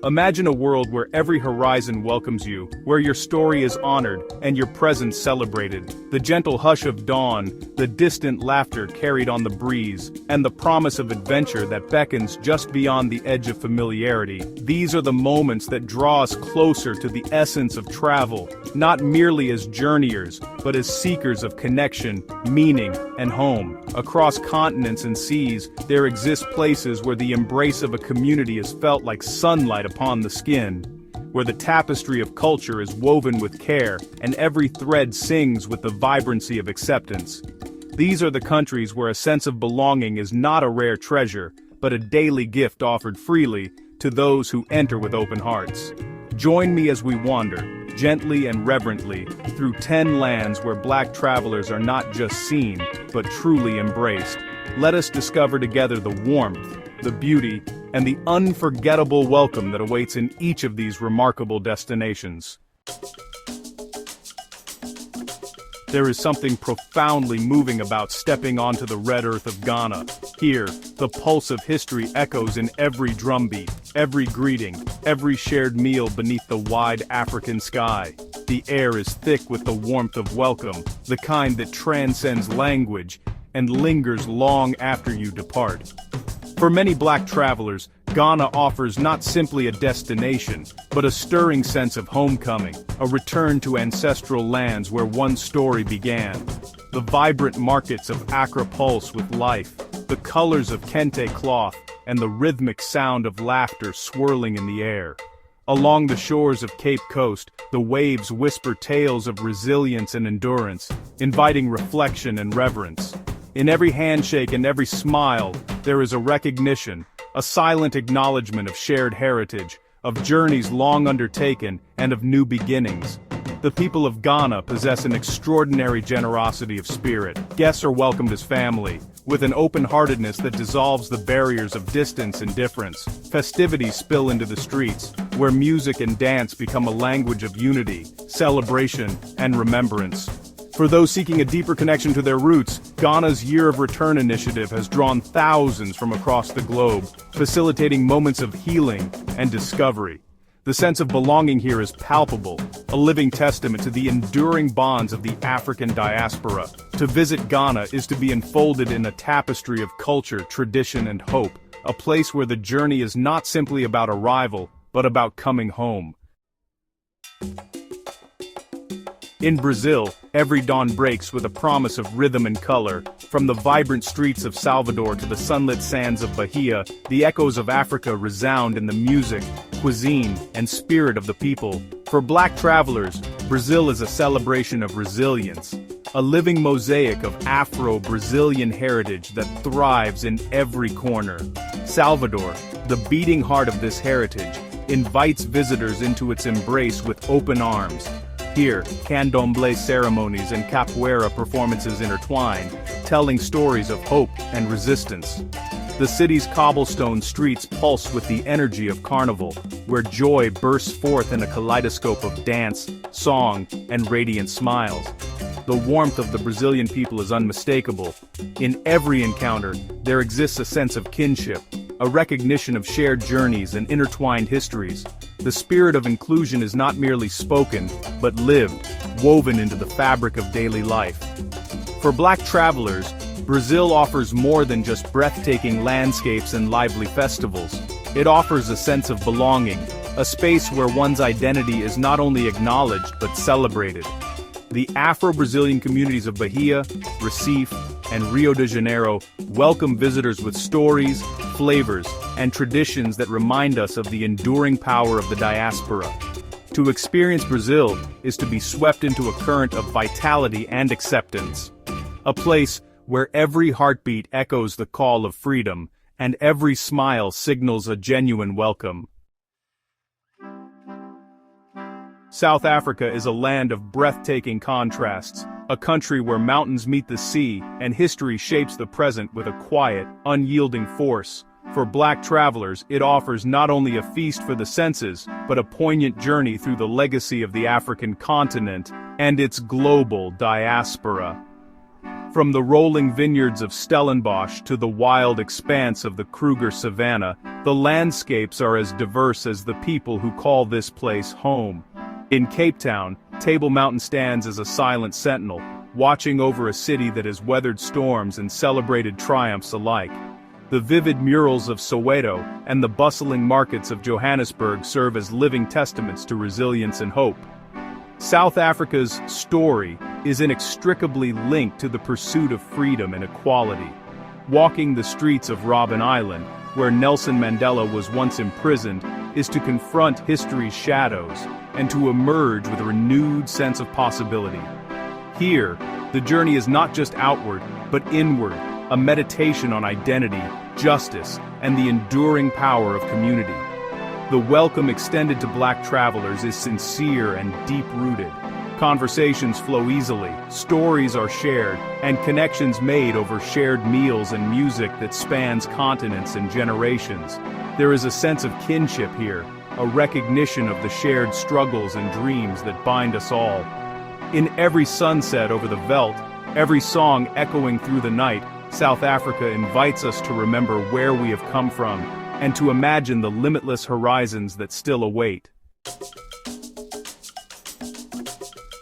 Imagine a world where every horizon welcomes you, where your story is honored, and your presence celebrated. The gentle hush of dawn, the distant laughter carried on the breeze, and the promise of adventure that beckons just beyond the edge of familiarity. These are the moments that draw us closer to the essence of travel, not merely as journeyers, but as seekers of connection, meaning, and home. Across continents and seas, there exist places where the embrace of a community is felt like sunlight upon the skin, where the tapestry of culture is woven with care, and every thread sings with the vibrancy of acceptance. These are the countries where a sense of belonging is not a rare treasure, but a daily gift offered freely to those who enter with open hearts. Join me as we wander, gently and reverently, through 10 lands where Black travelers are not just seen, but truly embraced. Let us discover together the warmth, the beauty, and the unforgettable welcome that awaits in each of these remarkable destinations. There is something profoundly moving about stepping onto the red earth of Ghana. Here, the pulse of history echoes in every drumbeat, every greeting, every shared meal beneath the wide African sky. The air is thick with the warmth of welcome, the kind that transcends language and lingers long after you depart. For many Black travelers, Ghana offers not simply a destination, but a stirring sense of homecoming, a return to ancestral lands where one story began. The vibrant markets of Accra pulse with life, the colors of kente cloth, and the rhythmic sound of laughter swirling in the air. Along the shores of Cape Coast, the waves whisper tales of resilience and endurance, inviting reflection and reverence. In every handshake and every smile, there is a recognition, a silent acknowledgement of shared heritage, of journeys long undertaken, and of new beginnings. The people of Ghana possess an extraordinary generosity of spirit. Guests are welcomed as family, with an open-heartedness that dissolves the barriers of distance and difference. Festivities spill into the streets, where music and dance become a language of unity, celebration, and remembrance. For those seeking a deeper connection to their roots, Ghana's Year of Return initiative has drawn thousands from across the globe, facilitating moments of healing and discovery. The sense of belonging here is palpable, a living testament to the enduring bonds of the African diaspora. To visit Ghana is to be enfolded in a tapestry of culture, tradition, and hope, a place where the journey is not simply about arrival, but about coming home. In Brazil, every dawn breaks with a promise of rhythm and color. From the vibrant streets of Salvador to the sunlit sands of Bahia, the echoes of Africa resound in the music, cuisine, and spirit of the people. For Black travelers, Brazil is a celebration of resilience, a living mosaic of Afro-Brazilian heritage that thrives in every corner. Salvador, the beating heart of this heritage, invites visitors into its embrace with open arms. Here, candomblé ceremonies and capoeira performances intertwine, telling stories of hope and resistance. The city's cobblestone streets pulse with the energy of carnival, where joy bursts forth in a kaleidoscope of dance, song, and radiant smiles. The warmth of the Brazilian people is unmistakable. In every encounter, there exists a sense of kinship, a recognition of shared journeys and intertwined histories. The spirit of inclusion is not merely spoken, but lived, woven into the fabric of daily life. For Black travelers, Brazil offers more than just breathtaking landscapes and lively festivals. It offers a sense of belonging, a space where one's identity is not only acknowledged but celebrated. The Afro-Brazilian communities of Bahia, Recife, and Rio de Janeiro welcome visitors with stories, flavors, and traditions that remind us of the enduring power of the diaspora. To experience Brazil is to be swept into a current of vitality and acceptance. A place where every heartbeat echoes the call of freedom, and every smile signals a genuine welcome. South Africa is a land of breathtaking contrasts, a country where mountains meet the sea and history shapes the present with a quiet, unyielding force. For Black travelers, it offers not only a feast for the senses, but a poignant journey through the legacy of the African continent and its global diaspora. From the rolling vineyards of Stellenbosch to the wild expanse of the Kruger Savannah, the landscapes are as diverse as the people who call this place home. In Cape Town, Table Mountain stands as a silent sentinel, watching over a city that has weathered storms and celebrated triumphs alike. The vivid murals of Soweto and the bustling markets of Johannesburg serve as living testaments to resilience and hope. South Africa's story is inextricably linked to the pursuit of freedom and equality. Walking the streets of Robben Island, where Nelson Mandela was once imprisoned, is to confront history's shadows and to emerge with a renewed sense of possibility. Here, the journey is not just outward, but inward, a meditation on identity, justice, and the enduring power of community. The welcome extended to Black travelers is sincere and deep-rooted. Conversations flow easily, stories are shared, and connections made over shared meals and music that spans continents and generations. There is a sense of kinship here, a recognition of the shared struggles and dreams that bind us all. In every sunset over the veldt, every song echoing through the night, South Africa invites us to remember where we have come from, and to imagine the limitless horizons that still await.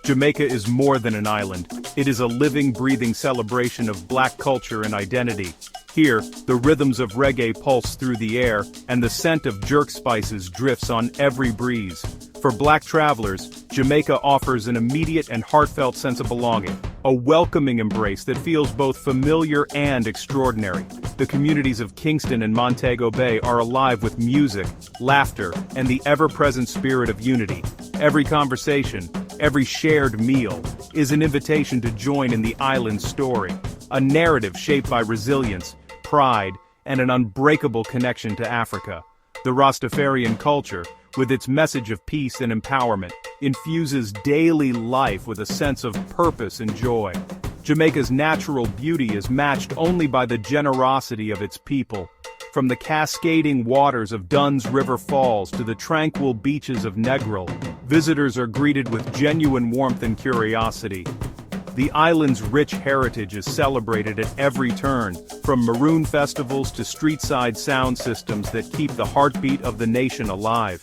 Jamaica is more than an island. It is a living, breathing celebration of Black culture and identity. Here, the rhythms of reggae pulse through the air, and the scent of jerk spices drifts on every breeze. For Black travelers, Jamaica offers an immediate and heartfelt sense of belonging, a welcoming embrace that feels both familiar and extraordinary. The communities of Kingston and Montego Bay are alive with music, laughter, and the ever-present spirit of unity. Every conversation, every shared meal, is an invitation to join in the island's story, a narrative shaped by resilience, pride, and an unbreakable connection to Africa. The Rastafarian culture, with its message of peace and empowerment, infuses daily life with a sense of purpose and joy. Jamaica's natural beauty is matched only by the generosity of its people. From the cascading waters of Dunn's River Falls to the tranquil beaches of Negril, visitors are greeted with genuine warmth and curiosity. The island's rich heritage is celebrated at every turn, from maroon festivals to street-side sound systems that keep the heartbeat of the nation alive.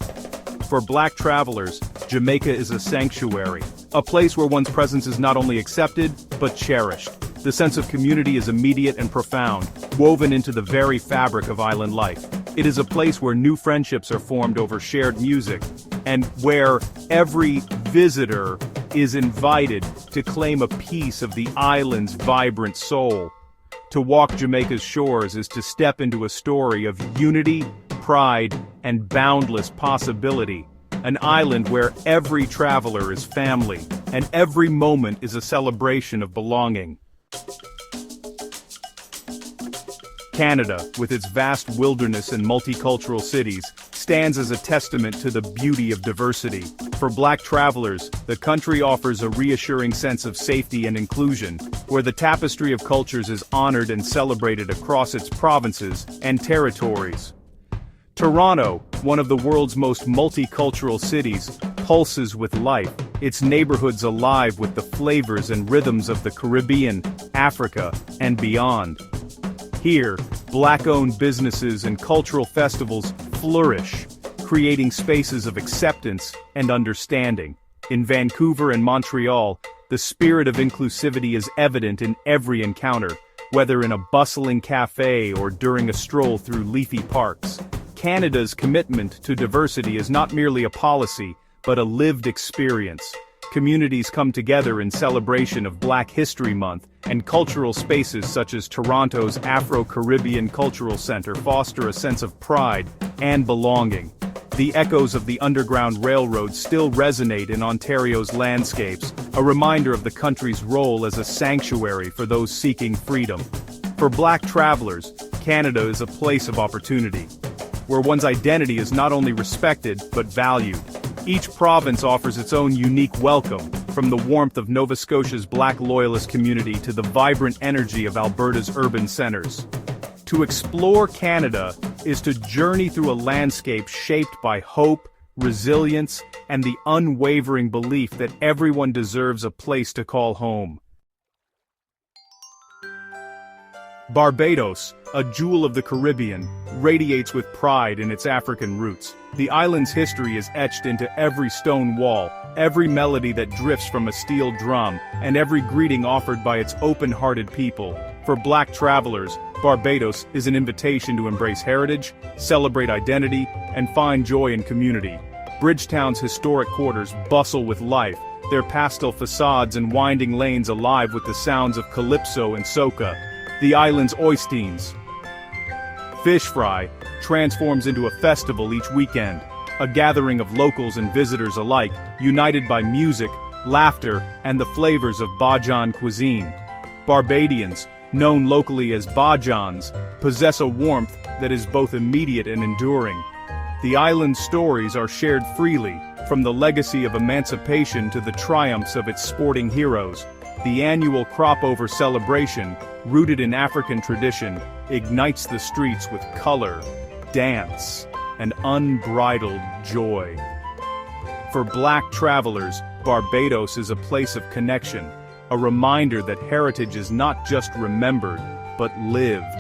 For Black travelers, Jamaica is a sanctuary, a place where one's presence is not only accepted, but cherished. The sense of community is immediate and profound, woven into the very fabric of island life. It is a place where new friendships are formed over shared music, and where every visitor is invited to claim a piece of the island's vibrant soul. To walk Jamaica's shores is to step into a story of unity, pride, and boundless possibility. An island where every traveler is family, and every moment is a celebration of belonging. Canada, with its vast wilderness and multicultural cities, stands as a testament to the beauty of diversity. For Black travelers, the country offers a reassuring sense of safety and inclusion, where the tapestry of cultures is honored and celebrated across its provinces and territories. Toronto, one of the world's most multicultural cities, pulses with life, its neighborhoods alive with the flavors and rhythms of the Caribbean, Africa, and beyond. Here, Black-owned businesses and cultural festivals flourish, creating spaces of acceptance and understanding. In Vancouver and Montreal, the spirit of inclusivity is evident in every encounter, whether in a bustling cafe or during a stroll through leafy parks. Canada's commitment to diversity is not merely a policy, but a lived experience. Communities come together in celebration of Black History Month, and cultural spaces such as Toronto's Afro-Caribbean Cultural Centre foster a sense of pride and belonging. The echoes of the Underground Railroad still resonate in Ontario's landscapes, a reminder of the country's role as a sanctuary for those seeking freedom. For Black travelers, Canada is a place of opportunity, where one's identity is not only respected, but valued. Each province offers its own unique welcome, from the warmth of Nova Scotia's Black Loyalist community to the vibrant energy of Alberta's urban centers. To explore Canada is to journey through a landscape shaped by hope, resilience, and the unwavering belief that everyone deserves a place to call home. Barbados, a jewel of the Caribbean, radiates with pride in its African roots. The island's history is etched into every stone wall, every melody that drifts from a steel drum, and every greeting offered by its open-hearted people. For Black travelers, Barbados is an invitation to embrace heritage, celebrate identity, and find joy in community. Bridgetown's historic quarters bustle with life, their pastel facades and winding lanes alive with the sounds of calypso and soca. The island's oystines, fish fry, transforms into a festival each weekend, a gathering of locals and visitors alike, united by music, laughter, and the flavors of Bajan cuisine. Barbadians, known locally as Bajans, possess a warmth that is both immediate and enduring. The island's stories are shared freely, from the legacy of emancipation to the triumphs of its sporting heroes. The annual crop-over celebration, rooted in African tradition, ignites the streets with color, dance, and unbridled joy. For Black travelers, Barbados is a place of connection, a reminder that heritage is not just remembered, but lived.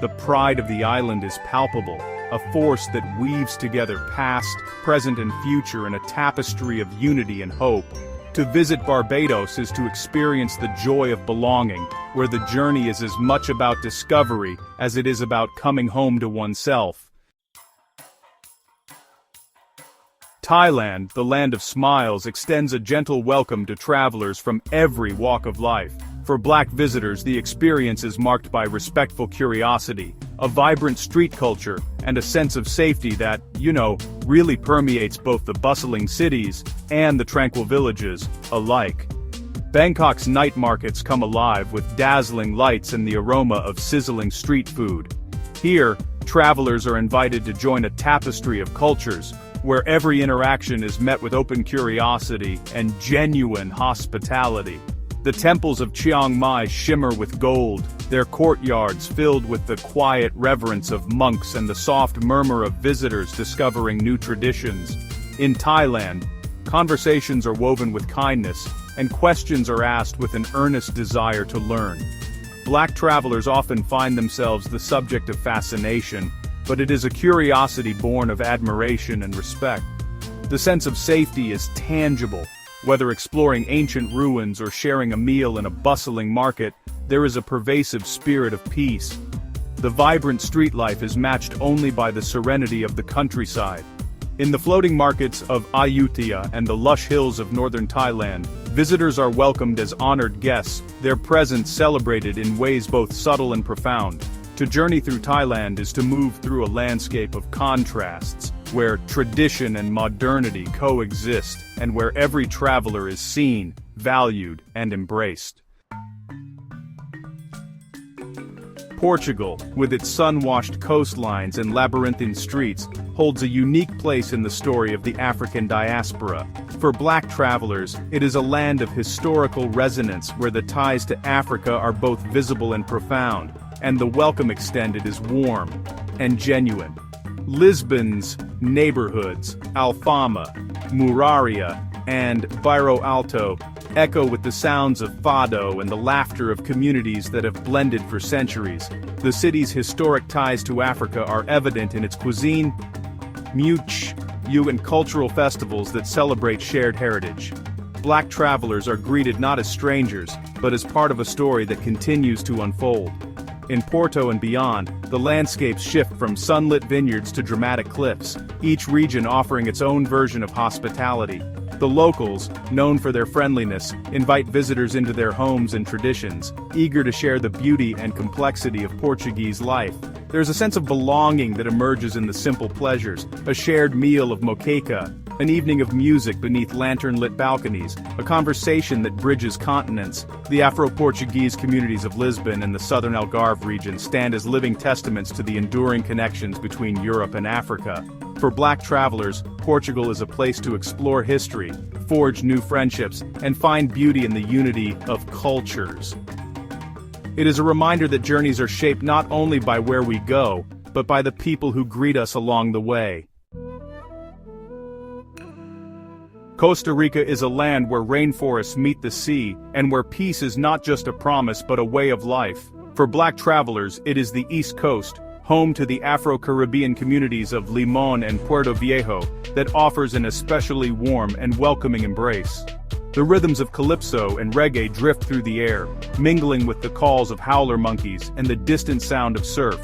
The pride of the island is palpable, a force that weaves together past, present, and future in a tapestry of unity and hope. To visit Barbados is to experience the joy of belonging, where the journey is as much about discovery as it is about coming home to oneself. Thailand, the land of smiles, extends a gentle welcome to travelers from every walk of life. For Black visitors, the experience is marked by respectful curiosity, a vibrant street culture, and a sense of safety that, really permeates both the bustling cities and the tranquil villages alike. Bangkok's night markets come alive with dazzling lights and the aroma of sizzling street food. Here, travelers are invited to join a tapestry of cultures, where every interaction is met with open curiosity and genuine hospitality. The temples of Chiang Mai shimmer with gold, their courtyards filled with the quiet reverence of monks and the soft murmur of visitors discovering new traditions. In Thailand, conversations are woven with kindness, and questions are asked with an earnest desire to learn. Black travelers often find themselves the subject of fascination, but it is a curiosity born of admiration and respect. The sense of safety is tangible. Whether exploring ancient ruins or sharing a meal in a bustling market, there is a pervasive spirit of peace. The vibrant street life is matched only by the serenity of the countryside. In the floating markets of Ayutthaya and the lush hills of northern Thailand, visitors are welcomed as honored guests, their presence celebrated in ways both subtle and profound. To journey through Thailand is to move through a landscape of contrasts, where tradition and modernity coexist, and where every traveler is seen, valued, and embraced. Portugal, with its sun-washed coastlines and labyrinthine streets, holds a unique place in the story of the African diaspora. For Black travelers, it is a land of historical resonance where the ties to Africa are both visible and profound, and the welcome extended is warm and genuine. Lisbon's neighborhoods, Alfama, Muraria, and Bairro Alto, echo with the sounds of fado and the laughter of communities that have blended for centuries. The city's historic ties to Africa are evident in its cuisine, music, and cultural festivals that celebrate shared heritage. Black travelers are greeted not as strangers, but as part of a story that continues to unfold. In Porto and beyond, the landscapes shift from sunlit vineyards to dramatic cliffs, each region offering its own version of hospitality. The locals, known for their friendliness, invite visitors into their homes and traditions, eager to share the beauty and complexity of Portuguese life. There's a sense of belonging that emerges in the simple pleasures, a shared meal of moqueca, an evening of music beneath lantern-lit balconies, a conversation that bridges continents. The Afro-Portuguese communities of Lisbon and the southern Algarve region stand as living testaments to the enduring connections between Europe and Africa. For Black travelers, Portugal is a place to explore history, forge new friendships, and find beauty in the unity of cultures. It is a reminder that journeys are shaped not only by where we go, but by the people who greet us along the way. Costa Rica is a land where rainforests meet the sea, and where peace is not just a promise but a way of life. For Black travelers, it is the East Coast, home to the Afro-Caribbean communities of Limon and Puerto Viejo, that offers an especially warm and welcoming embrace. The rhythms of calypso and reggae drift through the air, mingling with the calls of howler monkeys and the distant sound of surf.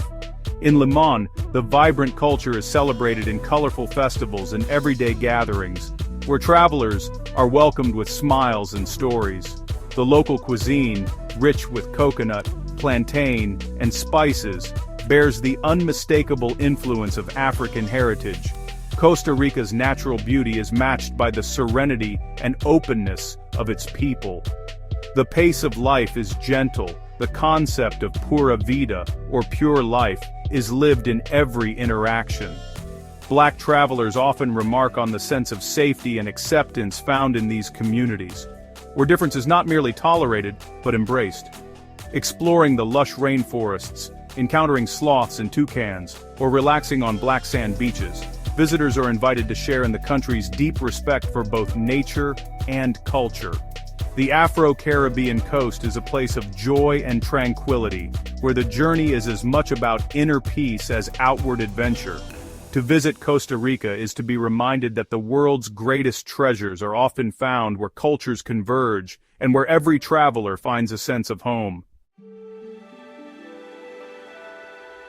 In Limon, the vibrant culture is celebrated in colorful festivals and everyday gatherings, where travelers are welcomed with smiles and stories. The local cuisine, rich with coconut, plantain, and spices, bears the unmistakable influence of African heritage. Costa Rica's natural beauty is matched by the serenity and openness of its people. The pace of life is gentle. The concept of pura vida, or pure life, is lived in every interaction. Black travelers often remark on the sense of safety and acceptance found in these communities, where difference is not merely tolerated, but embraced. Exploring the lush rainforests, encountering sloths and toucans, or relaxing on black sand beaches, visitors are invited to share in the country's deep respect for both nature and culture. The Afro-Caribbean coast is a place of joy and tranquility, where the journey is as much about inner peace as outward adventure. To visit Costa Rica is to be reminded that the world's greatest treasures are often found where cultures converge, and where every traveler finds a sense of home.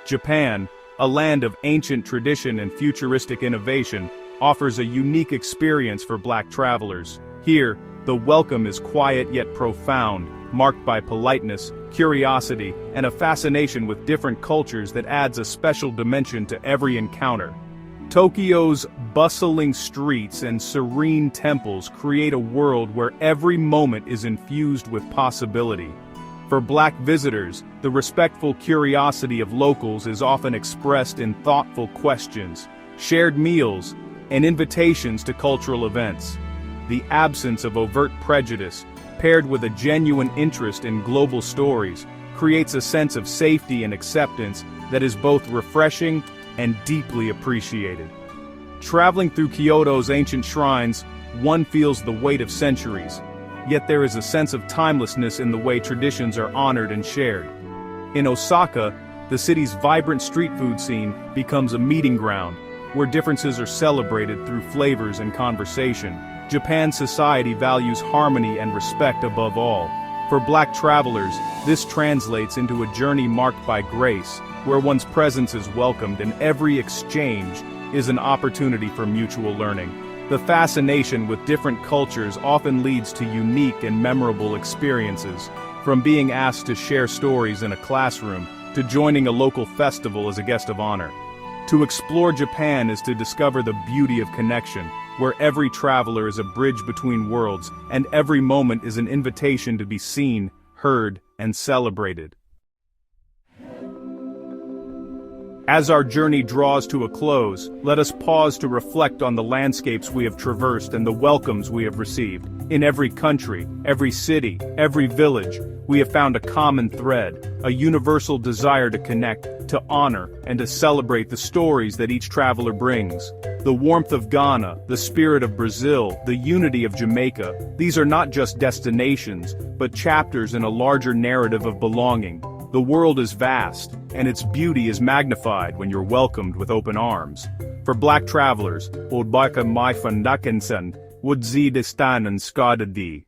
Japan, a land of ancient tradition and futuristic innovation, offers a unique experience for Black travelers. Here, the welcome is quiet yet profound, marked by politeness, curiosity, and a fascination with different cultures that adds a special dimension to every encounter. Tokyo's bustling streets and serene temples create a world where every moment is infused with possibility. For Black visitors, the respectful curiosity of locals is often expressed in thoughtful questions, shared meals, and invitations to cultural events. The absence of overt prejudice, paired with a genuine interest in global stories, creates a sense of safety and acceptance that is both refreshing and deeply appreciated. Traveling through Kyoto's ancient shrines, one feels the weight of centuries, yet there is a sense of timelessness in the way traditions are honored and shared. In Osaka, the city's vibrant street food scene becomes a meeting ground, where differences are celebrated through flavors and conversation. Japan's society values harmony and respect above all. For Black travelers, this translates into a journey marked by grace, where one's presence is welcomed and every exchange is an opportunity for mutual learning. The fascination with different cultures often leads to unique and memorable experiences, from being asked to share stories in a classroom to joining a local festival as a guest of honor. To explore Japan is to discover the beauty of connection, where every traveler is a bridge between worlds, and every moment is an invitation to be seen, heard, and celebrated. As our journey draws to a close, let us pause to reflect on the landscapes we have traversed and the welcomes we have received. In every country, every city, every village, we have found a common thread, a universal desire to connect, to honor, and to celebrate the stories that each traveler brings. The warmth of Ghana, the spirit of Brazil, the unity of Jamaica, these are not just destinations, but chapters in a larger narrative of belonging. The world is vast, and its beauty is magnified when you're welcomed with open arms. For Black travelers, Oldbaka mai vandakensen, would ze de staan en skade die.